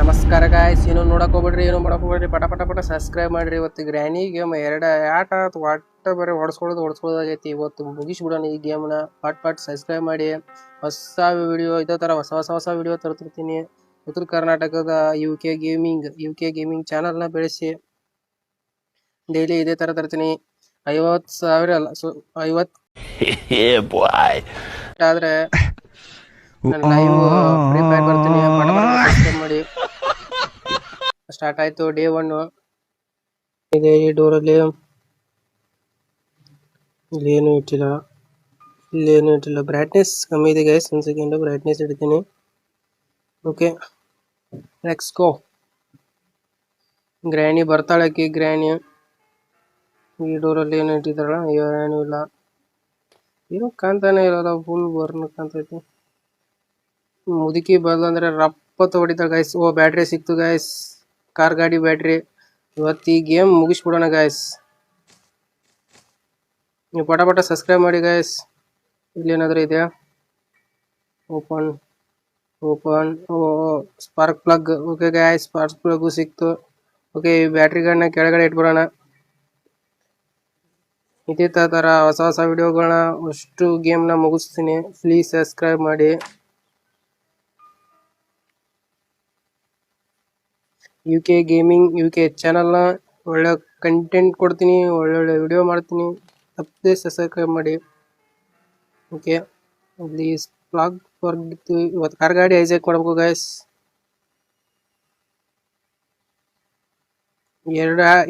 ನಮಸ್ಕಾರ ಗಾಯ್ಸ್, ಏನು ನೋಡಕ್ ಹೋಗ್ಬೇಡ್ರಿ, ಏನು ಮಾಡಕ್ ಹೋಗ್ಬೇಡ್ರಿ, ಪಟ ಪಟ ಪಟ ಸಬ್ಸ್ಕ್ರೈಬ್ ಮಾಡ್ರಿ. ಇವತ್ತು ಗ್ರ್ಯಾನಿ ಗೇಮ್ ಆಟ ಒಟ್ಟ ಬರೀ ಹೊಡ್ಸ್ಕೊಳ್ಳೋದಾಗೈತಿ. ಇವತ್ತು ಮುಗಿಸ್ಬಿಡೋಣ ಈ ಗೇಮ್ನ. ಪಟ್ ಸಬ್ಸ್ಕ್ರೈಬ್ ಮಾಡಿ. ಹೊಸ ವಿಡಿಯೋ ಇದೇ ಥರ ಹೊಸ ವಿಡಿಯೋ ತರ್ತಿರ್ತೀನಿ. ಉತ್ತರ ಕರ್ನಾಟಕದ ಯು ಕೆ ಗೇಮಿಂಗ್ ಚಾನಲ್ನ ಬೆಳೆಸಿ ಡೈಲಿ ಇದೇ ಥರ ತರ್ತೀನಿ. 50,000 ಅಲ್ಲ, 50 ಆದ್ರೆ ನಾನು ಲೈವ್ ಫ್ರೀ ಫೈರ್ ಬರ್ತೀನಿ. ಪಟ ಪಟ ಸಬ್ಸ್ಕ್ರೈಬ್ ಮಾಡಿ. ಸ್ಟಾರ್ಟ್ ಆಯ್ತು ಡೇ 1 ಇದೆ. ಈ ಡೋರಲ್ಲಿ ಇಲ್ಲೇನು ಇಟ್ಟಿಲ್ಲ. ಬ್ರೈಟ್ನೆಸ್ ಕಮ್ಮಿ ಇದೆ ಗೈಸ್. ಒಂದು ಸೆಕೆಂಡ್ ಬ್ರೈಟ್ನೆಸ್ ಇಡ್ತೀನಿ. Okay, let's go. ಗ್ರ್ಯಾನಿ ಬರ್ತಾಳಕ್ಕಿ. ಗ್ರ್ಯಾನಿ ಈ ಡೋರಲ್ಲಿ ಏನು ಇಟ್ಟಿದ್ದಾಳ? ಏನೂ ಇಲ್ಲ, ಏನು ಕಾಣ್ತಾನೆ ಇರೋಲ್ಲ. ಫುಲ್ ಬರ್ನ್ ಕಾಣ್ತೈತಿ. ಮುದುಕಿ ಬಂದ್ರೆ ರಪ್ಪತ್ತು ಹೊಡಿತಾಳೆ ಗೈಸ್. ಓ, ಬ್ಯಾಟ್ರಿ ಸಿಕ್ತು ಗೈಸ್, ಕಾರ್ ಗಾಡಿ ಬ್ಯಾಟ್ರಿ. ಇವತ್ತು ಈ ಗೇಮ್ ಮುಗಿಸ್ಬಿಡೋಣ ಗೈಸ್. ನೀವು ಪಟ ಸಬ್ಸ್ಕ್ರೈಬ್ ಮಾಡಿ ಗೈಸ್. ಇಲ್ಲೇನಾದ್ರೂ ಇದೆಯಾ? ಓಪನ್. ಓ, spark plug. Okay guys, spark plug ಸಿಕ್ತು. ಓಕೆ, ಈ ಬ್ಯಾಟ್ರಿಗಳನ್ನ ಕೆಳಗಡೆ ಇಟ್ಬಿಡೋಣ. ಇದೇ ಥರ ಹೊಸ ವಿಡಿಯೋಗಳನ್ನ ಅಷ್ಟು ಗೇಮ್ನ ಮುಗಿಸ್ತೀನಿ. ಪ್ಲೀಸ್ ಸಬ್ಸ್ಕ್ರೈಬ್ ಮಾಡಿ. ಯು ಕೆ ಚಾನಲ್ನ ಒಳ್ಳೆ ಕಂಟೆಂಟ್ ಕೊಡ್ತೀನಿ, ಒಳ್ಳೊಳ್ಳೆ ವಿಡಿಯೋ ಮಾಡ್ತೀನಿ. ತಪ್ಪದೆ ಸಬ್ಸ್ಕ್ರೈಬ್ ಮಾಡಿ. ಓಕೆ, ಪ್ಲೀಸ್ ಬ್ಲಾಗ್ ಬರ್ಗಿತ್ತು. ಇವತ್ತು ಕಾರ್ ಗಾಡಿ ಹೈಜಾಕ್ ಮಾಡ್ಬೇಕು ಗೈಸ್.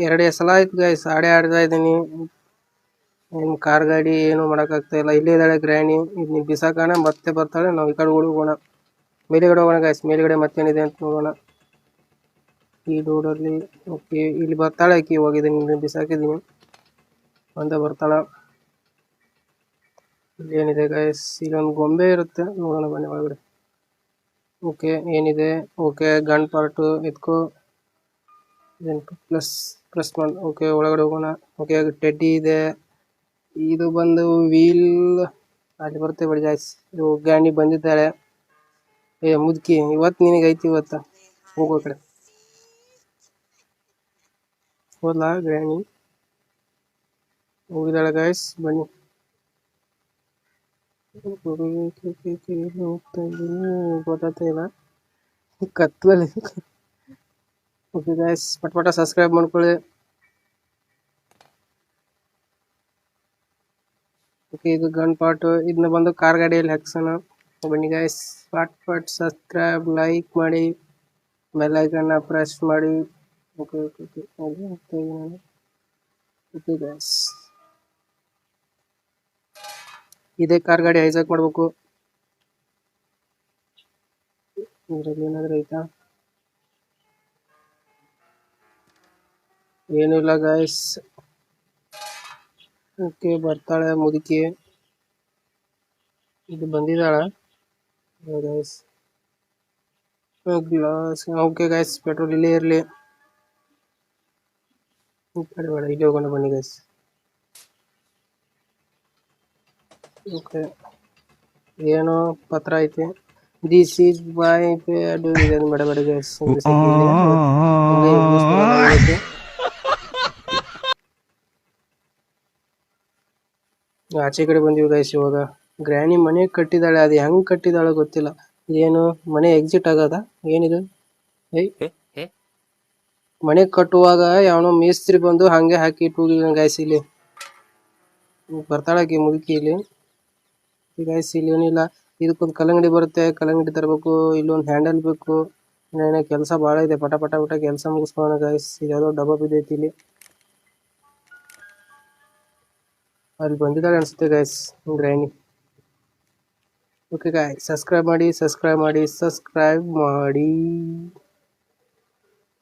ಎರಡೇ ಸಲ ಆಯ್ತು ಗೈಸ್ ಆಡ್ತಾ ಇದ್ದೀನಿ. ಏನು ಕಾರ್ ಗಾಡಿ ಏನು ಮಾಡೋಕ್ಕಾಗ್ತಾ ಇಲ್ಲ. ಇಲ್ಲೇ ಇದ್ದಾಳೆ ಗ್ರ್ಯಾನಿ. ಇದು ಬಿಸಾಕೋಣ, ಮತ್ತೆ ಬರ್ತಾಳೆ. ನಾವು ಈ ಕಡೆ ಹೋಗೋಣ, ಮೇಲೆಗಡೆ ಹೋಗೋಣ ಗೈಸ್. ಮೇಲೆಗಡೆ ಮತ್ತೇನಿದೆ ಅಂತ ನೋಡೋಣ ಈ ಡೋರಲ್ಲಿ. ಓಕೆ, ಇಲ್ಲಿ ಬರ್ತಾಳೆ ಆಕಿ. ಹೋಗಿದ್ದೀನಿ, ಬಿಸಾಕಿದ್ದೀನಿ, ಅಂತ ಬರ್ತಾಳ. ಇಲ್ಲಿ ಏನಿದೆ ಗೈಸ್? ಇಲ್ಲೊಂದು ಗೊಂಬೆ ಇರುತ್ತೆ, ನೋಡೋಣ ಬನ್ನಿ ಒಳಗಡೆ. ಓಕೆ, ಏನಿದೆ? ಓಕೆ, ಗನ್ ಪಾರ್ಟು ಎತ್ಕೋ. ಪ್ಲಸ್ 1. ಓಕೆ, ಒಳಗಡೆ ಹೋಗೋಣ. ಓಕೆ, ಟೆಡ್ಡಿ ಇದೆ. ಇದು ಬಂದು ವೀಲ್ ಅಲ್ಲಿ ಬರುತ್ತೆ ಬಿಡಿ ಗೈಸ್. ಇದು ಗ್ರ್ಯಾನಿ ಬಂದಿದ್ದಾಳೆ. ಮುದುಕಿ, ಇವತ್ತು ನಿನಗೆ ಐತಿ. ಇವತ್ತು ಹೋಗೋ ಕಡೆ ಹೋದ್ಲಾ ಗ್ರ್ಯಾನಿ? ಹೋಗಿದ್ದಾಳೆ ಗೈಸ್, ಬನ್ನಿ. ಹೋಗ್ತಾ ಇದ್ದೀನಿ, ಗೊತ್ತಾಗ್ತಾ ಇಲ್ಲ ಕತ್ಲಲ್ಲಿ. ಓಕೆ ಗೈಸ್, ಪಟ ಸಬ್ಸ್ಕ್ರೈಬ್ ಮಾಡ್ಕೊಳ್ಳಿ. ಓಕೆ, ಇದು ಗನ್ ಪಾರ್ಟ್. ಇದನ್ನ ಬಂದು ಕಾರ್ ಗಾಡಿಯಲ್ಲಿ ಹಾಕ್ಸೋಣ. ಬನ್ನಿ ಗೈಸ್, ಪಟ್ ಸಬ್ಸ್ಕ್ರೈಬ್, ಲೈಕ್ ಮಾಡಿ, ಬೆಲ್ ಐಕನ್ನ ಪ್ರೆಸ್ ಮಾಡಿ. ಓಕೆ ಗೈಸ್, ಇದೇ ಕಾರ್ ಗಾಡಿ ಹೈಜಾಕ್ ಮಾಡ್ಬೇಕು. ಇದ್ರಲ್ಲಿ ಏನಾದ್ರೂ ಐತಾ? ಏನೂ ಇಲ್ಲ ಗೈಸ್. ಓಕೆ, ಬರ್ತಾಳೆ ಮುದುಕಿ. ಇದು ಬಂದಿದ್ದಾಳ guys? Glass. Okay guys, petrol ಇಲ್ಲೇ ಇರಲಿ. ಈ ಕಡೆ ಬೇಡ, ಇಲ್ಲಿ ಹೋಗೋಣ ಬನ್ನಿ ಗೈಸ್. ಓಕೆ, ಏನೋ ಪತ್ರ ಐತೆ. This is by pad. ಇದನ್ನು ಬೇಡ ಗೈಸ್. ಆಚೆ ಕಡೆ ಬಂದಿವಿ ಗೈಸ್. ಇವಾಗ ಗ್ರ್ಯಾನಿ ಮನೆ ಕಟ್ಟಿದಾಳೆ. ಅದು ಹೆಂಗ್ ಕಟ್ಟಿದಾಳೆ ಗೊತ್ತಿಲ್ಲ. ಏನು ಮನೆ ಎಕ್ಸಿಟ್ ಆಗದ? ಏನಿದು? ಮನೆ ಕಟ್ಟುವಾಗ ಯಾವನೋ ಮೇಸ್ತ್ರಿ ಬಂದು ಹಂಗೆ ಹಾಕಿ ಇಟ್ಟು ಗೈಸ್. ಇಲ್ಲಿ ಬರ್ತಾಳಕಿ ಮುದುಕಿ. ಇಲ್ಲಿ ಗೈಸ್, ಇಲ್ಲಿ ಏನಿಲ್ಲ. ಇದಕ್ಕೊಂದು ಕಲ್ಲಂಗಡಿ ಬರುತ್ತೆ, ಕಲ್ಲಂಗಡಿ ತರಬೇಕು. ಇಲ್ಲೊಂದು ಹ್ಯಾಂಡಲ್ ಬೇಕು. ಏನೋ ಕೆಲಸ ಭಾಳ ಇದೆ. ಪಟ ಕೆಲಸ ಮುಗಿಸ್ಕೊಳ್ಳೋಣ ಗೈಸ್. ಇದ್ಯಾವುದೋ ಡಬ್ಬ ಬಿದ್ದೈತಿ ಇಲ್ಲಿ. ಅಲ್ಲಿ ಬಂದಿದ್ದಾಳೆ ಅನ್ಸುತ್ತೆ guys granny. Okay guys, subscribe ಮಾಡಿ.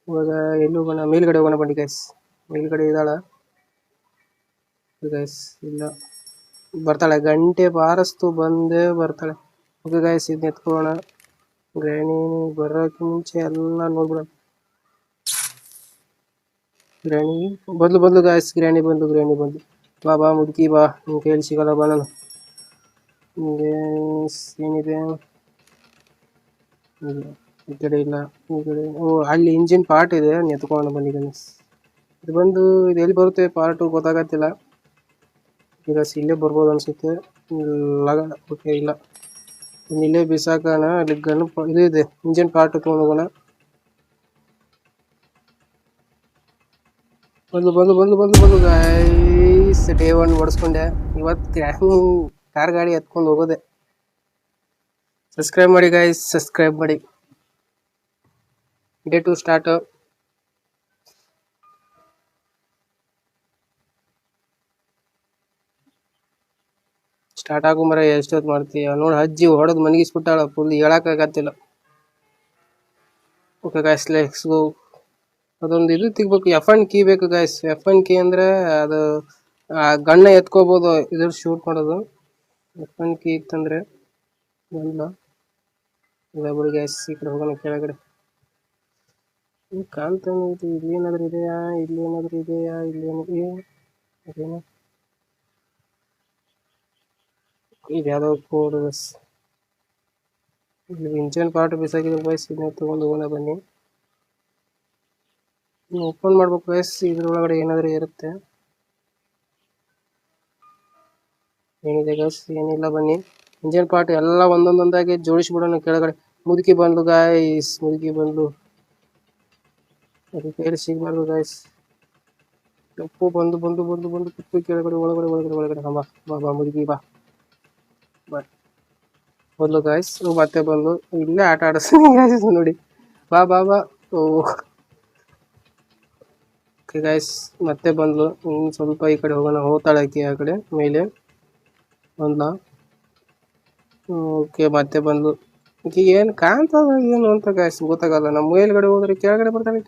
ಇವಾಗ ಎಲ್ಲಿ ಹೋಗೋಣ? ಮೇಲ್ಗಡೆ ಹೋಗೋಣ ಬನ್ನಿ ಗೈಸ್. ಮೇಲ್ಗಡೆ ಇದ್ದಾಳ ಗೈಸ್? ಇಲ್ಲ, ಬರ್ತಾಳೆ. ಗಂಟೆ ಬಾರಿಸ್ತು, ಬಂದೇ ಬರ್ತಾಳೆ. ಓಕೆ ಗೈಸ್, ಇದನ್ನ ಎತ್ಕೊಳ್ಳೋಣ. ಗ್ರ್ಯಾನಿ ಬರೋಕ್ಕೆ ಮುಂಚೆ ಎಲ್ಲ ನೋಡ್ಬಿಡೋಣ. ಗ್ರ್ಯಾನಿ ಬಂದು ಗೈಸ್. ಗ್ರ್ಯಾನಿ ಬಂದು. ಬಾ ಮುದುಕಿ ಬಾ, ನಿನ್ ಕೈಯಲ್ಲಿ ಸಿಗಲ್ಲ, ಬಾ. ನಾನು ಏನಿದೆ? ಈ ಕಡೆ ಇಲ್ಲ, ಈ ಕಡೆ ಅಲ್ಲಿ ಇಂಜಿನ್ ಪಾರ್ಟ್ ಇದೆ, ಎತ್ಕೊಂಡು ಬಂದಿದ್ದೇನೆ. ಇದು ಬಂದು ಇದು ಎಲ್ಲಿ ಬರುತ್ತೆ ಪಾರ್ಟು ಗೊತ್ತಾಗತ್ತಿಲ್ಲ. ಈಗ ಇಲ್ಲೇ ಬರ್ಬೋದು ಅನ್ಸುತ್ತೆ. ಓಕೆ ಇಲ್ಲ, ಇಲ್ಲೇ ಬಿಸಾಕೋಣ. ಅಲ್ಲಿ ಗನ್ ಇದು ಇದೆ, ಇಂಜಿನ್ ಪಾರ್ಟ್ ತೊಗೊಂಡು ಹೋಗೋಣ. ಬಂದು ಗೈಸ್, ಡೇ 1 ಓಡಿಸ್ಕೊಂಡೆ. ಇವತ್ತು ಕಾರ್ ಗಾಡಿ ಎತ್ಕೊಂಡು ಹೋಗೋದೆ. ಸಬ್ಸ್ಕ್ರೈಬ್ ಮಾಡಿ ಗೈಸ್, ಸಬ್ಸ್ಕ್ರೈಬ್ ಮಾಡಿ. Day 2 start. ಆಗೋ ಮರ ಎಷ್ಟೊತ್ತು ಮಾಡ್ತೀಯ ನೋಡಿ. ಅಜ್ಜಿ ಹೊಡೆದು ಮನಗಿಸ್ಬಿಟ್ಟಾಳ, ಫುಲ್ ಹೇಳಕ್ಕಾಗತ್ತಿಲ್ಲ. Okay guys, let's go. ಅದೊಂದು ಇದು ತೆಗ್ಬೇಕು, F1 ಕೀ ಬೇಕು ಗೈಸ್. F1 ಕೀ ಅಂದ್ರೆ ಅದು ಗಣ್ಣ ಎತ್ಕೋಬಹುದು, ಇದ್ರ ಶೂಟ್ ಮಾಡೋದು. F1 ಕೀ ಇತ್ತಂದ್ರೆ ಇಲ್ಲ ಬಿಡಿ ಗೈಸ್. ಈ ಕಡೆ ಹೋಗೋಣ, ಕೆಳಗಡೆ ಕಾಣ್ತಾನೆ ಇದೆ. ಇಲ್ಲಿ ಏನಾದ್ರು ಇದೆಯಾ, ಅದೇನು ಇದು ಯಾವ್ದೋ ಕೋಡ್ ಬಸ್. ಇಲ್ಲಿ ಇಂಜಿನ್ ಪಾರ್ಟ್ ಬಿಸಾಕಿದ್ರೆ ಬೈಸ್, ಇದನ್ನ ತಗೊಂಡು ಹೋಗೋಣ ಬನ್ನಿ. ಓಪನ್ ಮಾಡ್ಬೇಕು ಬೈಸ್. ಇದ್ರೊಳಗಡೆ ಏನಾದ್ರು ಇರುತ್ತೆ. ಏನಿದೆ ಗೈಸ್, ಏನಿಲ್ಲ ಬನ್ನಿ. ಇಂಜಿನ್ ಪಾರ್ಟ್ ಎಲ್ಲ ಒಂದೊಂದಾಗಿ ಜೋಡಿಸ್ಬಿಡೋಣ ಕೆಳಗಡೆ. ಮುದುಕಿ ಬಂದು ಗಾಯ್ಸ್, ರಿಪೇರಿ ಸಿಗಬಾರ್ದು ಗಾಯ್ಸ್. ತಪ್ಪು ಬಂದು ಕುಪ್ಪಿ ಕೆಳಗಡೆ, ಒಳಗಡೆ ಬಾ ಮುದುಕಿ ಬಾ ಬಂದು ಗಾಯ್ಸ್. ಮತ್ತೆ ಬಂದು ಇಲ್ಲೇ ಆಟ ಆಡಿಸ್ತೀನಿ ನೋಡಿ. ಬಾ ಓಕೆ ಗಾಯ್ಸ್, ಮತ್ತೆ ಬಂದ್ಲು. ಸ್ವಲ್ಪ ಈ ಕಡೆ ಹೋಗೋಣ. ಹೋಗ್ತಾಳಕ್ಕೆ ಆ ಕಡೆ ಮೇಲೆ ಬಂದ್ಲ. ಓಕೆ, ಮತ್ತೆ ಬಂದ್ಲು. ಈಗ ಏನು ಕಾಣ್ತದ ಏನು ಅಂತ ಗಾಯ್ಸ್ ಗೊತ್ತಾಗಲ್ಲ. ನಮ್ಮ ಮೇಲ್ಗಡೆ ಹೋದ್ರೆ ಕೆಳಗಡೆ ಬರ್ತಾಳೆ.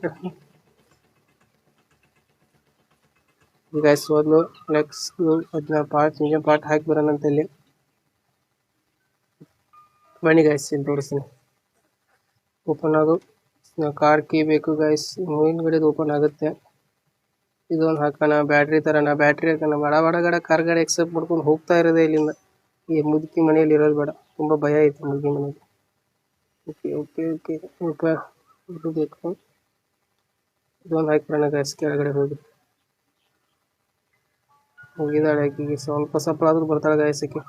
ಗಾಯ್ಸ್ ಹೋದ್ಲು. ನೆಕ್ಸ್ಟ್ ಅದನ್ನ ಇಂಜಿನ್ ಪಾರ್ಟ್ ಹಾಕಿ ಬರೋಣ ಅಂತ ಇಲ್ಲಿ. ಬನ್ನಿ ಗಾಯ್ಸ್, ಇಲ್ಲಿ ತೋರಿಸ್ತೀನಿ. ಓಪನ್ ಆಗು. ಕಾರ್ ಕೀ ಬೇಕು ಗಾಯ್ಸ್. ಮೇಲ್ಗಡೆದು ಓಪನ್ ಆಗುತ್ತೆ. ಇದೊಂದು ಹಾಕೋಣ. ಬ್ಯಾಟ್ರಿ ತರೋಣ. ಬ್ಯಾಟ್ರಿ ಹಾಕೋಣ. ಬಡ ಕಾರ್ ಗಾಡಿ ಎಕ್ಸೆಪ್ಟ್ ಮಾಡ್ಕೊಂಡು ಹೋಗ್ತಾ ಇರೋದೇ ಇಲ್ಲಿಂದ. ಈ ಮುದುಕಿ ಮನೆಯಲ್ಲಿ ಇರೋದು ಬೇಡ, ತುಂಬ ಭಯ ಐತೆ ಮುದುಕಿ ಮನೆಯಲ್ಲಿ. ಓಕೆ ಇದು ಬೇಕು. ಇದೊಂದು ಹಾಕಿಬಿಡೋಣ ಗಾಯ್ಸ್. ಕೆಳಗಡೆ ಹೋಗಿದ್ದಾಳೆ ಆಕೆಗೆ. ಸ್ವಲ್ಪ ಆದ್ರೂ ಬರ್ತಾಳೆ ಗಾಯಸಕ್ಕೆ.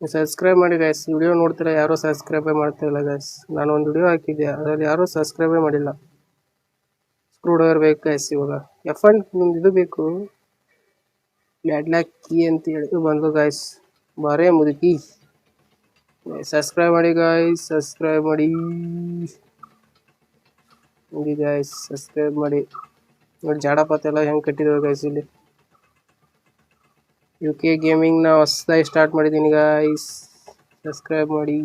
ಸಬ್ಸ್ಕ್ರೈಬ್ ಮಾಡಿ ಗಾಯ್ಸ್. ವಿಡಿಯೋ ನೋಡ್ತೀರಾ, ಯಾರೂ ಸಬ್ಸ್ಕ್ರೈಬೇ ಮಾಡ್ತಿಲ್ಲ ಗಾಯ್ಸ್. ನಾನು ಒಂದು ವಿಡಿಯೋ ಹಾಕಿದ್ದೆ, ಅದರಲ್ಲಿ ಯಾರೂ ಸಬ್ಸ್ಕ್ರೈಬೇ ಮಾಡಿಲ್ಲ. ಸ್ಕ್ರೂ ಡ್ರೈವರ್ ಬೇಕು ಗಾಯ್ಸ್. ಇವಾಗ F1 ನಿಮ್ದು ಇದು ಬೇಕು, ಲ್ಯಾಡ್ಲಾಕ್ ಕೀ ಅಂತ ಹೇಳಿ ಬಂದು ಗಾಯ್ಸ್. ಬಾರೇ ಮುದುಕಿ, ಸಬ್ಸ್ಕ್ರೈಬ್ ಮಾಡಿ ಗಾಯ್ಸ್, ಸಬ್ಸ್ಕ್ರೈಬ್ ಮಾಡಿ ಗಾಯ್ಸ್, ಸಬ್ಸ್ಕ್ರೈಬ್ ಮಾಡಿ. ನೋಡಿ ಜಾಡಪಾತ ಎಲ್ಲ ಹೆಂಗೆ ಕಟ್ಟಿದ್ದೇವೆ ಗಾಯ್ಸ್. ಇಲ್ಲಿ UK ಗೇಮಿಂಗ್ ನ ಹೊಸದಾಗಿ ಸ್ಟಾರ್ಟ್ ಮಾಡಿದ್ದೀನಿ ಗಾಯ್ಸ್, ಸಬ್ಸ್ಕ್ರೈಬ್ ಮಾಡಿ.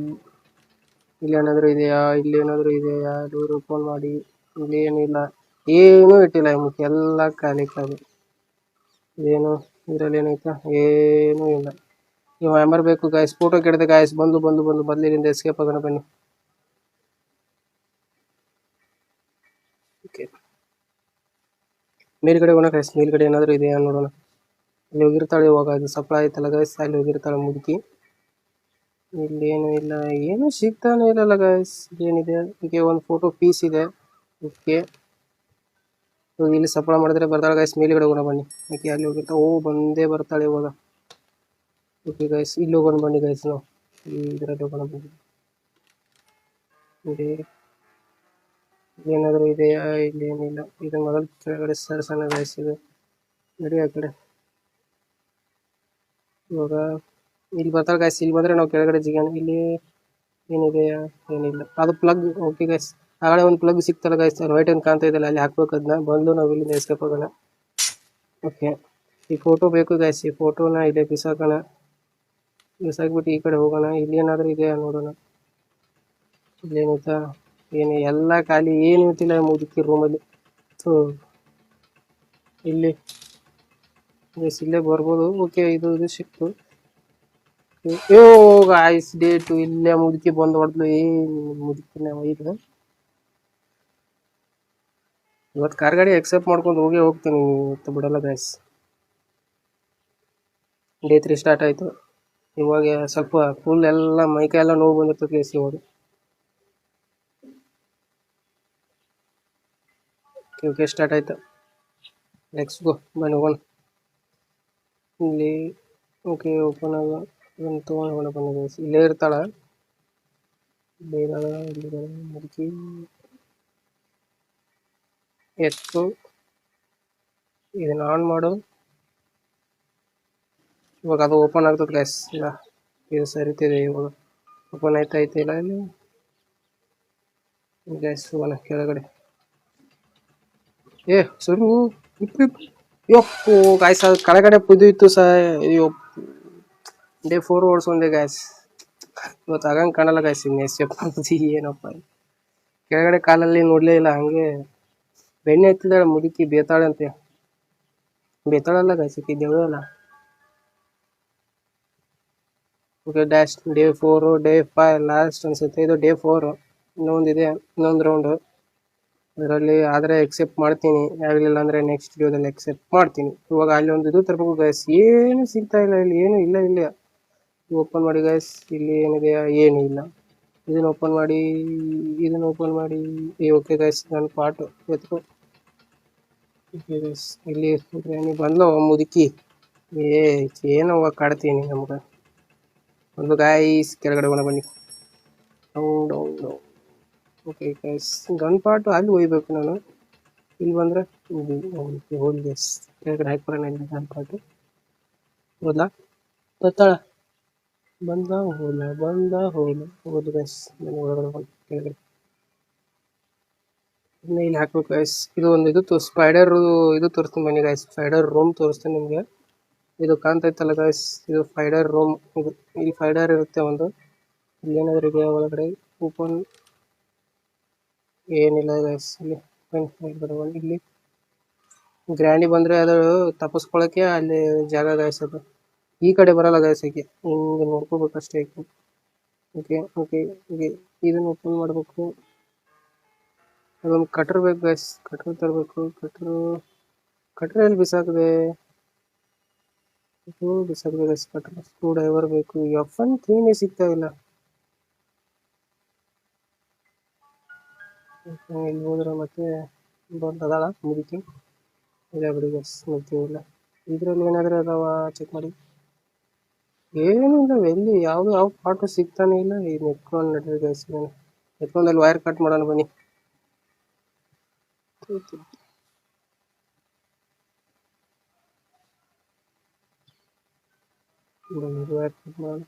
ಇಲ್ಲಿ ಏನಾದರೂ ಇದೆಯಾ, ಡೋರ್ ಓಪನ್ ಮಾಡಿ. ಇಲ್ಲಿ ಏನಿಲ್ಲ, ಏನೂ ಇಟ್ಟಿಲ್ಲ. ಎಲ್ಲ ಖಾಲಿ. ಇದೇನು ಇದರಲ್ಲಿ ಏನೈತಾ, ಏನೂ ಇಲ್ಲ. ನೀವು ಹ್ಯಾಮರ್ ಬೇಕು ಗಾಯ್ಸ್. Photo ಕೆಡದೆ guys. ಬಂದು ಬದಲಿನಿಂದ ಎಸ್ಕೇಪ್ ಆಗೋಣ ಬನ್ನಿ. ಓಕೆ, ಮೇಲ್ಗಡೆ ಹೋಗೋಣ ಗಾಯ್ಸ್. ಮೇಲ್ಗಡೆ ಏನಾದರೂ ಇದೆಯಾ ನೋಡೋಣ. ಅಲ್ಲಿ ಹೋಗಿರ್ತಾಳೆ ಇವಾಗ. ಅದು ಸಪ್ಲೈ ಆಯ್ತಲ್ಲ ಗಾಯ್ಸ್, ಅಲ್ಲಿ ಹೋಗಿರ್ತಾಳೆ ಮುದುಕಿ. ಇಲ್ಲೇನು ಇಲ್ಲ, ಏನು ಸಿಗ್ತಾನೆ ಇಲ್ಲಲ್ಲ ಗಾಯ್ಸ್. ಏನಿದೆ, ಹೀಗೆ ಒಂದು ಫೋಟೋ ಪೀಸ್ ಇದೆ. ಓಕೆ, ಇಲ್ಲಿ ಸಪ್ಲೈ ಮಾಡಿದ್ರೆ ಬರ್ತಾಳೆ ಗಾಯ್ಸ್. ಮೇಲ್ಗಡೆ ಹೋಗೋಣ ಬನ್ನಿ. ಓಕೆ, ಅಲ್ಲಿ ಹೋಗಿರ್ತಾ ಬಂದೇ ಬರ್ತಾಳೆ ಇವಾಗ. ಓಕೆ ಗಾಯ್ಸ್, ಇಲ್ಲಿ ಹೋಗೋಣ ಬನ್ನಿ ಗಾಯ್ಸ್. ನಾವು ಇದರಲ್ಲಿ ಹೋಗೋಣ ಬನ್ನಿ. ಏನಾದರೂ ಇದೆಯಾ, ಇಲ್ಲಿ ಏನಿಲ್ಲ. ಇದು ಮೊದಲು ಕೆಳಗಡೆ ಸರ್ಸನ ಗಾಯ್ಸ್. ಇದು ನಡಿ ಆ ಕಡೆ. ಇವಾಗ ಇಲ್ಲಿ ಬರ್ತಾಳೆ ಗಾಯ್ಸ್. ಇಲ್ಲಿ ಬಂದರೆ ನಾವು ಕೆಳಗಡೆ ಜಿಗೋಣ. ಇಲ್ಲಿ ಏನಿದೆಯಾ, ಏನಿಲ್ಲ. ಅದು ಪ್ಲಗ್. ಓಕೆ ಗಾಯ್ಸ್, ಆಗಲೇ ಒಂದು ಪ್ಲಗ್ ಸಿಕ್ತಲ್ಲ ಗಾಯ್ಸ್. ವೈಟ್ ಏನು ಕಾಣ್ತಾ ಇದೆಯಲ್ಲ, ಅಲ್ಲಿ ಹಾಕ್ಬೇಕು. ಅದನ್ನ ಬಂದು ನಾವು ಇಲ್ಲಿಂದ ಎಸ್ಕೇಪ್ ಆಗೋಣ. ಓಕೆ, ಈ ಫೋಟೋ ಬೇಕು ಗಾಯ್ಸ್. ಈ ಫೋಟೋನ ಇಲ್ಲೇ ಬಿಸಾಕೋಣ. ಬಿಸಾಕ್ಬಿಟ್ಟು ಈ ಕಡೆ ಹೋಗೋಣ. ಇಲ್ಲಿ ಏನಾದರೂ ಇದೆಯಾ ನೋಡೋಣ. ಇಲ್ಲೇನಿತ್ತಾ, ಏನು ಎಲ್ಲ ಖಾಲಿ, ಏನು ಇಟ್ಟಿಲ್ಲ ಮುದುಕಿ ರೂಮಲ್ಲಿ. ಇಲ್ಲಿ ಇಲ್ಲೇ ಬರ್ಬೋದು. ಓಕೆ, ಇದು ಸಿಕ್ತು. ಗಾಯ್ಸ್, ಡೇಟು ಇಲ್ಲೇ ಮುದುಕಿ ಬಂದು ಹೊಡೆದ್ಲು. ಮುದುಕಿನ ಇದು ಇವತ್ತು ಕಾರ್ ಗಾಡಿ ಎಕ್ಸೆಪ್ಟ್ ಮಾಡ್ಕೊಂಡು ಹೋಗ್ತೀನಿ. ಇವತ್ತು ಬಿಡಲ್ಲ ಗಾಯ್ಸ್. ಡೇ 3 ಸ್ಟಾರ್ಟ್ ಆಯಿತು. ಇವಾಗ ಸ್ವಲ್ಪ ಫುಲ್ ಎಲ್ಲ ಮೈಕೈ ಎಲ್ಲ ನೋವು ಬಂದಿರ್ತದೆ ಗಾಯ್ಸ್ ಇವಾಗ. ಓಕೆ ಸ್ಟಾರ್ಟ್ ಆಯ್ತು. ಲೆಟ್ಸ್ ಗೋ, ಬನ್ನಿ ಹೋಗೋಣ. ಇಲ್ಲಿ ಓಕೆ ಓಪನ್ ಆಗ ಇದನ್ನು ತೊಗೊಂಡು ಹೋಗೋಣ ಬನ್ನಿ ಗೈಸ್. ಇಲ್ಲೇ ಇರ್ತಾಳ, ಇಲ್ಲೇ ಇದ್ದಾಳ, ಇಲ್ಲಿದ್ದಾಳೆ ಮುದುಕಿ. ಎತ್ತು ಇದನ್ನ ಆನ್ ಮಾಡು. ಇವಾಗ ಅದು ಓಪನ್ ಆಗ್ತದೆ ಗೈಸ್. ಇಲ್ಲ ಇದು ಸರಿತಿದೆ, ಇವಾಗ ಓಪನ್ ಇಲ್ಲ ಇಲ್ಲಿ ಗೈಸ್. ಹೋಗೋಣ ಕೆಳಗಡೆ. ಸರಿ ಯಪ್ಪು ಗಾಯ್ಸ್, ಅದು ಕೆಳಗಡೆ ಇತ್ತು ಡೇ 4 ಓಡಿಸ್ಕೊಂಡೆ ಗಾಯ್ಸ್. ಇವತ್ತು ಆಗಂಗೆ ಕಾಣಲ್ಲ ಗಾಯ್ಸ್. ಏನಪ್ಪ ಕೆಳಗಡೆ ಕಾಲಲ್ಲಿ ನೋಡ್ಲೇ ಇಲ್ಲ, ಹಂಗೆ ಬೆಣ್ಣೆ ಎತ್ತಿದಾಳೆ ಮುದುಕಿ. ಬೇತಾಳೆ ಅಂತೆ, ಬೇತಾಳಲ್ಲ ಗಾಯ್ಸ್, ದೇವಲ್ಲ. Okay dash day 4 day 5 last ಅನ್ಸುತ್ತೆ. ಇದು ಡೇ 4, ಇನ್ನೊಂದಿದೆ, ಇನ್ನೊಂದು ರೌಂಡು. ಅದರಲ್ಲಿ ಆದರೆ ಎಕ್ಸೆಪ್ಟ್ ಮಾಡ್ತೀನಿ, ಆಗಲಿಲ್ಲ ಅಂದರೆ ನೆಕ್ಸ್ಟ್ ವಿಡಿಯೋದಲ್ಲಿ ಎಕ್ಸೆಪ್ಟ್ ಮಾಡ್ತೀನಿ. ಇವಾಗ ಅಲ್ಲಿ ಒಂದು ಇದು ತರಬೇಕು ಗೈಸ್. ಏನು ಸಿಗ್ತಾ ಇಲ್ಲ ಇಲ್ಲಿ, ಏನು ಇಲ್ಲ. ಇಲ್ಲಿ ಓಪನ್ ಮಾಡಿ ಗೈಸ್, ಇಲ್ಲಿ ಏನಿದೆ, ಏನು ಇಲ್ಲ. ಇದನ್ನು ಓಪನ್ ಮಾಡಿ, ಇದನ್ನು ಓಪನ್ ಮಾಡಿ. ಓಕೆ ಗೈಸ್, ನನ್ನ ಪಾಟು ಎತ್ಕೊ. ಓಕೆ ಗೈಸ್, ಇಲ್ಲಿ ನೀವು ಬಂದ್ಲು ಮುದುಕಿ. ಏನೋ ಕಾಡ್ತೀನಿ ನಮ್ಗೆ. ಒಂದು ಗೈಸ್ ಕೆಳಗಡೆ ಹೋಗೋಣ ಬನ್ನಿ. ಓಕೆ ಗೈಸ್, ಗನ್ ಪಾರ್ಟ್ ಅಲ್ಲಿ ಹೋಗ್ಬೇಕು ನಾನು. ಇಲ್ಲಿ ಬಂದರೆ ಹೋಗಿ ಗೈಸ್, ಕೆಳಗಡೆ ಹಾಕ್ಬರೋಣ. ಗನ್ ಪಾರ್ಟು ಹೋದ್ಲಾ, ಗೊತ್ತಾಳ ಬಂದ ಹೋದ ಗೈಸ್. ಒಳಗಡೆ ಕೆಳಗಡೆ ಇಲ್ಲಿ ಹಾಕ್ಬೇಕು ಗೈಸ್. ಇದು ಒಂದು ಇದು ಸ್ಪೈಡರ್ ಇದು ತೋರಿಸ್ತೀನಿ ಬನ್ನಿ ಗೈಸ್. ಸ್ಪೈಡರ್ ರೂಮ್ ತೋರಿಸ್ತೀನಿ ನಿಮಗೆ. ಇದು ಕಾಣ್ತೈತಲ್ಲ ಗೈಸ್, ಇದು ಸ್ಪೈಡರ್ ರೂಮ್. ಇದು ಇಲ್ಲಿ ಸ್ಪೈಡರ್ ಇರುತ್ತೆ ಒಂದು. ಇಲ್ಲಿ ಏನಾದರೂ ಇದೆಯಾ ಒಳಗಡೆ? ಓಪನ್ ಏನಿಲ್ಲ ಗೈಸ್. ಇಲ್ಲಿ ಇಲ್ಲಿ ಗ್ರ್ಯಾಂಡಿ ಬಂದರೆ ಅದು ತಪ್ಪಿಸ್ಕೊಳಕ್ಕೆ ಅಲ್ಲಿ ಜಾಗ ಗೈಸ್. ಅದು ಈ ಕಡೆ ಬರಲ್ಲ ಗೈಸ್, ಆಕೆ ಹಿಂಗೆ ನೋಡ್ಕೋಬೇಕು ಅಷ್ಟೇ ಆಕೆ. ಓಕೆ ಓಕೆ ಓಕೆ, ಇದನ್ನು ಓಪನ್ ಮಾಡಬೇಕು. ಅದೊಂದು ಕಟ್ರ್ ಬೇಕು ಗೈಸ್, ಕಟ್ರ್ ತರಬೇಕು. ಕಟ್ರ್ ಎಲ್ಲಿ ಬಿಸಾಕಿದೆ ಗೈಸ್. ಕಟ್ರ್ ಸ್ಕ್ರೂ ಡ್ರೈವರ್ ಬೇಕು. ಎಫನ್ ಕ್ಲೀನೇ ಸಿಗ್ತಾ ಇಲ್ಲ. ಇಲ್ಲಿ ಹೋದ್ರೆ ಮತ್ತೆ ಬಂದದಾಳ ಮುದುಕಿ. ಇಲ್ಲ ಬಿಡಿ ಗೈಸ್, ಇಲ್ಲ. ಇದರಲ್ಲಿ ಏನಾದರೂ ಅದಾವ ಚೆಕ್ ಮಾಡಿ. ಏನಿಲ್ಲ, ಎಲ್ಲಿ ಯಾವ ಪಾರ್ಟು ಸಿಗ್ತಾನೆ ಇಲ್ಲ. ಇದು ಎತ್ಕೊಂಡು ನಡ್ರಿ ಗೈಸ್, ಎತ್ಕೊಂಡು ಅಲ್ಲಿ ವೈರ್ ಕಟ್ ಮಾಡೋಣ ಬನ್ನಿ. ವೈರ್ ಕಟ್ ಮಾಡೋಣ.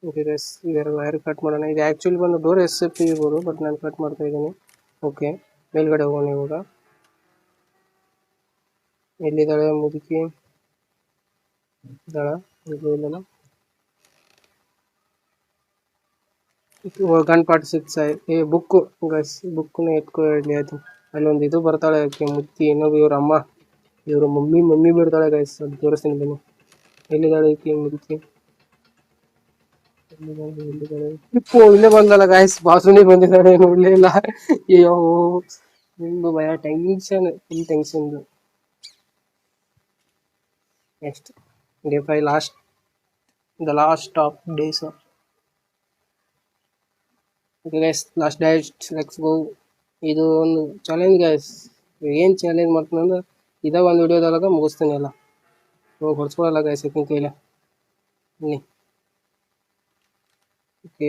ಓಕೆ ಗೈಸ್, ಇದರ ವೈರ್ ಕಟ್ ಮಾಡೋಣ. ಇದು ಆ್ಯಕ್ಚುಲಿ ಬಂದು ಡೋರ್ ಎಸ್ಎಫ್ ಇರ್ಬೋದು, ಬಟ್ ನಾನು ಕಟ್ ಮಾಡ್ತಾ ಇದ್ದೀನಿ. ಓಕೆ, ಮೇಲ್ಗಡೆ ಹೋಗೋಣ ಇವಾಗ. ಎಲ್ಲಿದ್ದಾಳೆ ಮುದುಕಿ? ಇದ್ದಾಳ? ಇಲ್ಲ. Gun part six. Book guys, ಬುಕ್ಕನ್ನ ಎತ್ಕೊ ಹೇಳಿ ಆಯ್ತು. ಅಲ್ಲೊಂದು ಇದು ಬರ್ತಾಳೆ ಮುತ್ತಿ, ಇನ್ನೊಬ್ಬ ಇವ್ರ ಅಮ್ಮ, ಇವರು ಮಮ್ಮಿ ಬಿಡ್ತಾಳೆ ಗೈಸ್. ಅದು ತೋರಿಸ್ತೀನಿ ಬನ್ನಿ. ಎಲ್ಲಿದ್ದಾಳೆ ಈಕೆ ಮುದುಕಿ? ಇಲ್ಲೇ ಬಂದಲ್ಲ ಗಾಯ್ಸ್, ಬಾಸುಣಿ ಬಂದಿದ್ದಾಳೆ, ನೋಡ್ಲೇ ಇಲ್ಲ. ಅಯ್ಯೋ ನಿಮ್ದು ಭಯ, tension, full tension. Next day 5 last of days. Okay guys, last date, let's go. ಇದು ಒಂದು ಚಾಲೆಂಜ್ ಗೈಸ್. ಏನು ಚಾಲೆಂಜ್ ಮಾಡ್ತೀನಿ ಅಂದ್ರೆ ಇದೇ ಒಂದು ವಿಡಿಯೋದಾಗ ಮುಗಿಸ್ತೀನಿ ಎಲ್ಲ. ಇವಾಗ ಹೊಡ್ಸ್ಕೊಳಲ್ಲ ಗೈಸ್ ಇತ್ತಿನ ಕೈಲಿ. ಬನ್ನಿ. ಓಕೆ,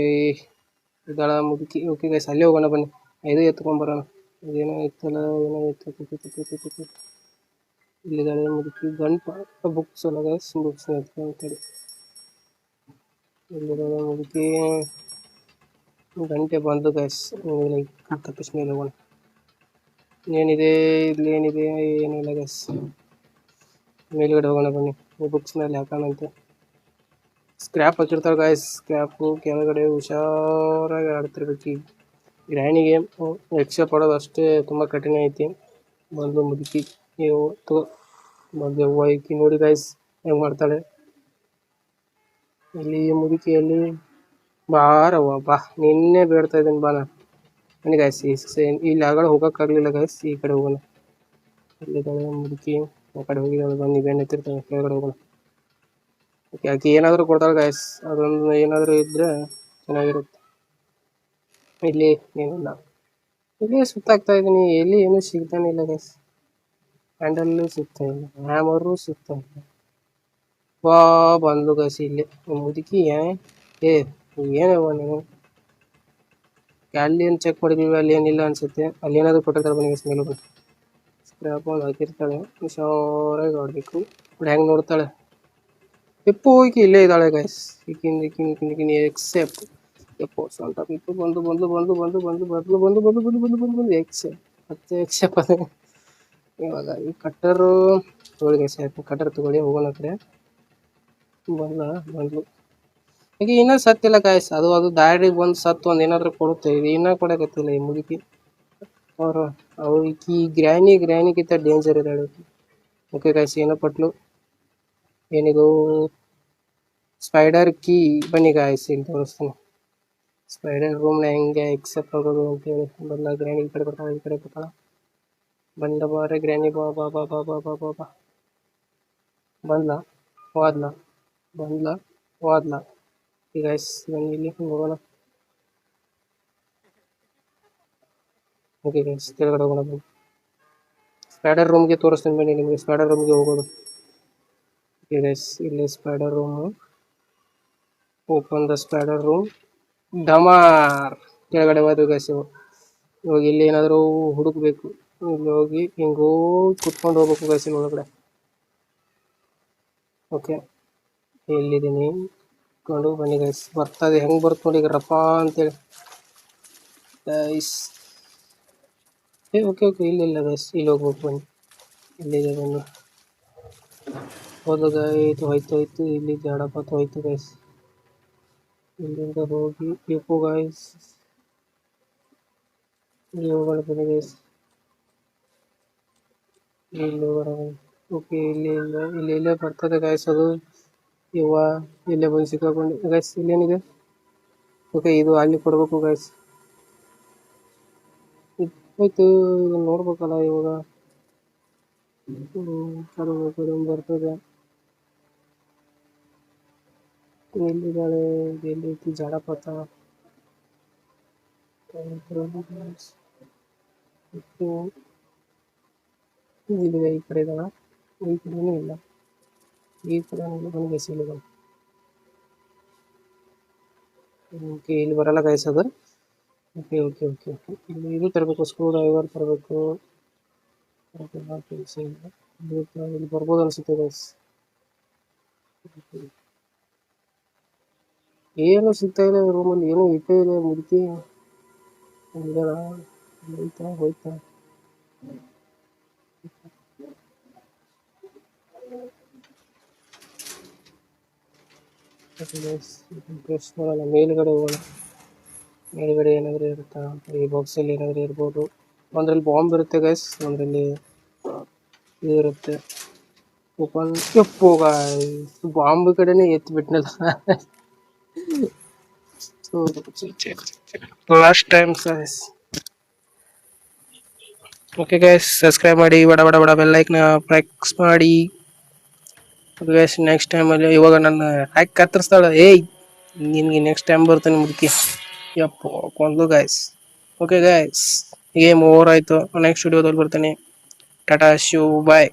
ಇದ್ದಾಳ ಮುದುಕಿ. ಓಕೆ ಗೈಸ್, ಅಲ್ಲೇ ಹೋಗೋಣ ಬನ್ನಿ. ಇದು ಎತ್ಕೊಂಬರೋಣ. ಇದೇನೋ ಇತ್ತಲ್ಲ, ಏನೋ ಇತ್ತು. ಇಲ್ಲಿದ್ದಾಳೆ ಮುದುಕಿ. ಬುಕ್ಸ್ ಅಲ್ಲ ಗೈಸ್, ಬುಕ್ಸ್ ಎತ್ಕೊಂತೇಳಿ. ಇಲ್ಲಿದ್ದಾಳೆ ಮುದುಕಿ. ಗಂಟೆ ಬಂದು ಗೈಸ್, ತಪ್ಪಿಸ್ ಮೇಲೆ ಹೋಗೋಣ. ಏನಿದೆ ಇಲ್ಲಿ, ಏನಿಲ್ಲ ಗೈಸ್. ಮೇಲ್ಗಡೆ ಹೋಗೋಣ ಬನ್ನಿ. ಬುಕ್ಸ್ನಲ್ಲಿ ಹಾಕೋಣಂತೆ. ಸ್ಕ್ರ್ಯಾಪ್ ಹಾಕಿರ್ತಾರೆ ಗಾಯ್ಸ್. ಸ್ಕ್ರ್ಯಾಪು ಕೆಳಗಡೆ ಹುಷಾರಾಗಿ ಆಡ್ತಿರ್ಬೇಕು. ಈಗ ಗ್ರ್ಯಾನಿಗೆ ರಕ್ಷೆ ಪಡೋದು ಅಷ್ಟೇ ತುಂಬ ಕಠಿಣ ಐತಿ. ಬಂದು ಮುದುಕಿ ಬಂದು ಹೋಯ್ಕಿ ನೋಡಿ ಗಾಯ್ಸ್ ಹೆಂಗೆ ಮಾಡ್ತಾಳೆ. ಇಲ್ಲಿ ಮುದುಕಿಯಲ್ಲಿ ಬಾರವ್ವ ಬಾ, ನಿನ್ನೆ ಬೇಡ್ತಾ ಇದ್ದೀನಿ ಬಾ. ಬನ್ನಿ ಗಾಯ್ಸ್, ಇಲ್ಲಿ ಆಗಡೆ ಹೋಗೋಕ್ಕಾಗಲಿಲ್ಲ ಗಾಯ್ಸ್. ಈ ಕಡೆ ಹೋಗೋಣ. ಇಲ್ಲಿದ್ದಾಳೆ ಮುದುಕಿ, ಆ ಕಡೆ ಹೋಗಿದ್ದಾಳೆ. ಬನ್ನಿ, ಬೆಣ್ಣೆ ಎತ್ತಿರ್ತಾಳೆ. ಕೆಳಗಡೆ ಹೋಗೋಣ. ಓಕೆ, ಆಕೆ ಏನಾದರೂ ಕೊಡ್ತಾಳೆ ಗಾಯ್ಸ್. ಅದೊಂದು ಏನಾದರೂ ಇದ್ದರೆ ಚೆನ್ನಾಗಿರುತ್ತೆ. ಇಲ್ಲಿ ಏನಿಲ್ಲ. ಇಲ್ಲೇ ಸುತ್ತಾಗ್ತಾ ಇದೀನಿ, ಎಲ್ಲಿ ಏನು ಸಿಗ್ತಾನೆ ಇಲ್ಲ ಗೈಸ್. ಹ್ಯಾಂಡಲ್ ಸಿಗ್ತಾ ಇಲ್ಲ, ಹ್ಯಾಮರು ಸಿಗ್ತಾ ಇಲ್ಲ. ವಾ ಬಂದು ಗೈಸ್ ಇಲ್ಲಿ ಮುದುಕಿ ಏ ಏನವ ನೀವು. ಅಲ್ಲಿ ಏನು ಚೆಕ್ ಮಾಡಿದೀವಿ, ಅಲ್ಲಿ ಏನಿಲ್ಲ ಅನ್ಸುತ್ತೆ. ಅಲ್ಲಿ ಏನಾದ್ರು ಕೊಟ್ಟಿರ್ತಾರೆ ಬನ್ನಿ ಗೈಸ್. ಮೇಲೆ ಸ್ಕ್ರಾಪ್ ಒಂದು ಹಾಕಿರ್ತಾಳೆ, ಹುಷಾರಾಗಿ ಆಡ್ಬೇಕು. ఇప్పుడు ಹೆಂಗ್ ನೋಡ್ತಾಳೆ ಎಪ್ಪೋ, ಈಕಿ ಇಲ್ಲೇ ಇದ್ದಾಳೆ ಗೈಸ್. ಈಕಿನ್ ಎಕ್ಸೆಪ್ಟ್ ಎಪ್ಪೋ ಸೊಂಟ ಬಿಟ್ಟು ಬಂದು ಬಂದು ಬಂದು ಬಂದು ಬಂದು ಬಂದು ಬಂದು ಬಂದು ಬಂದು ಬಂದು ಬಂದು ಬಂದು ಎಕ್ಸೆಪ್ಟ್ ಮತ್ತೆ ಎಕ್ಸೆಪ್ಟ್ ಅದೇ. ಇವಾಗ ಈ ಕಟ್ಟರು ತಗೊಳ್ಳಿ ಗೈಸ್, ಕಟ್ಟರ್ ತಗೊಳ್ಳಿ, ಹೋಗೋಣ ಆ ಕಡೆ. ಬಂದ್ಲು ಈಗ ಇನ್ನೂ ಸತ್ತಿಲ್ಲ ಗಾಯ್ಸ್. ಅದು ದಾರಿಗೆ ಬಂದು ಸತ್ತು ಒಂದು ಏನಾದ್ರು ಕೊಡುತ್ತೆ. ಇದು ಇನ್ನೂ ಕೊಡಕತ್ತಿಲ್ಲ ಈ ಮುದುಕಿ. ಅವರು ಅವಳಿಗೆ ಈ ಗ್ರ್ಯಾನಿಗಿಂತ ಡೇಂಜರ್ ಇದ್ದಾಳೆ. ಓಕೆ ಗಾಯ್ಸ್, ಏನೋ ಪಟ್ಲು. ಏನಿದು ಸ್ಪೈಡರ್ ಕೀ. ಬನ್ನಿ ಗಾಯ್ಸ್, ಇಲ್ಲಿ ತೋರಿಸ್ತೀನಿ ಸ್ಪೈಡರ್ ರೂಮ್ನ ಹೆಂಗೆ ಎಕ್ಸೆಪ್ಟ್ ಆಗೋದು ಅಂತೇಳಿ. ಬಂದ ಗ್ರ್ಯಾನಿ ಈ ಕಡೆ ಬರ್ತಾಳ, ಈ ಕಡೆ ಬರ್ತಾಳ. ಬಂದ ಬಾರೆ ಗ್ರ್ಯಾನಿ, ಬಾ ಬಾ ಬಾ ಬಾ ಬಾ ಬಾ ಬಾ ಬಾ. ಬಂದ್ಲ, ಹೋದ್ಲ, ಬಂದ್ಲ, ಹೋದ್ಲ. ಈಗ ಗಾಯ್ಸ್ ಬನ್ನಿ ಇಲ್ಲಿ ಹೋಗೋಣ. ಓಕೆ ಗೈಸ್, ಕೆಳಗಡೆ ಹೋಗೋಣ ಬನ್ನಿ. ಸ್ಪೈಡರ್ ರೂಮ್ಗೆ ತೋರಿಸ್ತೀನಿ ಬನ್ನಿ ನಿಮಗೆ. ಸ್ಪೈಡರ್ ರೂಮ್ಗೆ ಹೋಗೋದು. ಓಕೆ ಗೈಸ್, ಇಲ್ಲಿ spider room. Open the spider room. ಡಮಾರ್ ಕೆಳಗಡೆ ಹೋದ ಗೈಸ್. ಇವಾಗ ಇಲ್ಲಿ ಏನಾದರೂ ಹುಡುಕ್ಬೇಕು. ಇಲ್ಲಿ ಹೋಗಿ ಹಿಂಗೆ ಹೋಗಿ ಕುತ್ಕೊಂಡು ಹೋಗ್ಬೇಕು ಗೈಸ್ ಇಲ್ಲಿ ಒಳಗಡೆ. ಓಕೆ, ಇಲ್ಲಿದ್ದೀನಿ. ಕುತ್ಕೊಂಡು ಬನ್ನಿ ಗೈಸ್. ಬರ್ತದೆ, ಹೆಂಗೆ ಬರ್ತು ನೋಡಿ ಈಗ ರಪ್ಪ ಅಂತೇಳಿ ಗೈಸ್. ಓಕೆ ಓಕೆ, ಇಲ್ಲ ಗೈಸ್, ಇಲ್ಲಿ ಹೋಗ್ಬೇಕು ಬನ್ನಿ. ಇಲ್ಲಿದೆ ಬನ್ನಿ. ಹೋದಾಗ ಹೋಯ್ತು ಇಲ್ಲಿ ಜಾಡಪತ್ ಹೋಯ್ತು ಗೈಸ್. ಇಲ್ಲಿಂದ ಹೋಗಿ ಟಿಪ್ಪು ಗೈಸ್, ಇಲ್ಲಿ ಹೋಗೋಣ ಬನ್ನಿ ಗೈಸ್. ಇಲ್ಲಿ ಹೋಗೋಣ. ಓಕೆ, ಇಲ್ಲೇ ಬರ್ತದೆ ಗೈಸ್ ಅದು. ಇವ ಇಲ್ಲೇ ಬಂದು ಸಿಕ್ಕಾಕೊಂಡು ಗೈಸ್. ಇಲ್ಲೇನಿದೆ? ಓಕೆ, ಇದು ಅಲ್ಲಿ ಕೊಡ್ಬೇಕು ಗೈಸ್. ಹೋಯ್ತು, ನೋಡ್ಬೇಕಲ್ಲ ಇವಾಗ. ಬರ್ತದೆ. ಎಲ್ಲಿದ್ದಾಳೆ? ಎಲ್ಲಿ ಜಾಡಪತ? ಇಲ್ಲಿದೆ, ಈ ಕಡೆ ಇದ್ದಾಳ. ಈ ಕಡೆನೂ ಇಲ್ಲ, ಈ ಕಡೆ ಬಂದು ಇಲ್ಲಿ. ಓಕೆ, ಇಲ್ಲಿ ಬರಲ್ಲ ಗೈಸ್ ಅದು. ಓಕೆ ಓಕೆ ಓಕೆ ಓಕೆ, ಇಲ್ಲಿ ಇದು ತರಬೇಕು, ಸ್ಕ್ರೂ ಡ್ರೈವರ್ ತರಬೇಕು. ಕೆಲಸ ಇಲ್ಲ, ಇಲ್ಲಿ ಬರ್ಬೋದು ಅನ್ಸುತ್ತೆ ಗೈಸ್. ಏನು ಸಿಗ್ತಾ ಇಲ್ಲ ರೂಮಲ್ಲಿ, ಏನೋ ಇಟ್ಟೇ ಇದೆ ಮುದುಕಿ. ಹೋಯ್ತಾ ಮೇಲ್ಗಡೆ ಹೋಗೋಣ. ಮೇಲ್ಗಡೆ ಏನಾದರೂ ಇರುತ್ತಾ? ಈ ಬಾಕ್ಸಲ್ಲಿ ಏನಾದರೂ ಇರ್ಬೋದು. ಒಂದ್ರಲ್ಲಿ ಬಾಂಬ್ ಇರುತ್ತೆ ಗೈಸ್, ಒಂದ್ರಲ್ಲಿ ಇದು ಇರುತ್ತೆ. ಓಪನ್. ಎಪ್ಪೋ ಗೈಸ್, ಬಾಂಬ್ ಕಡೆನೇ ಎತ್ತಿ ಬಿಟ್ನಲ್ಲ. Last time guys. Okay guys, subscribe ಮಾಡಿ, ಬಡ ಬಡ ಬಡ ಬೆಲ್ ಐಕನ್ ಪ್ರೆಸ್ ಮಾಡಿ ಗೈಸ್. ನೆಕ್ಸ್ಟ್ ಟೈಮಲ್ಲಿ ಇವಾಗ ನನ್ನ ಹಾಕಿ ಕತ್ತರಿಸ್ತಾಳೆ. ನಿನಗೆ ನೆಕ್ಸ್ಟ್ ಟೈಮ್ ಬರ್ತಾನೆ ಮುದುಕಿ. ಯಪ್ಪೋ ಕೊಂದು guys. Okay guys, game over ಆಯಿತು. ನೆಕ್ಸ್ಟ್ ವಿಡಿಯೋದಲ್ಲಿ ಬರ್ತಾನೆ. ಟಾಟಾ, ಶಿವ್, ಬಾಯ್.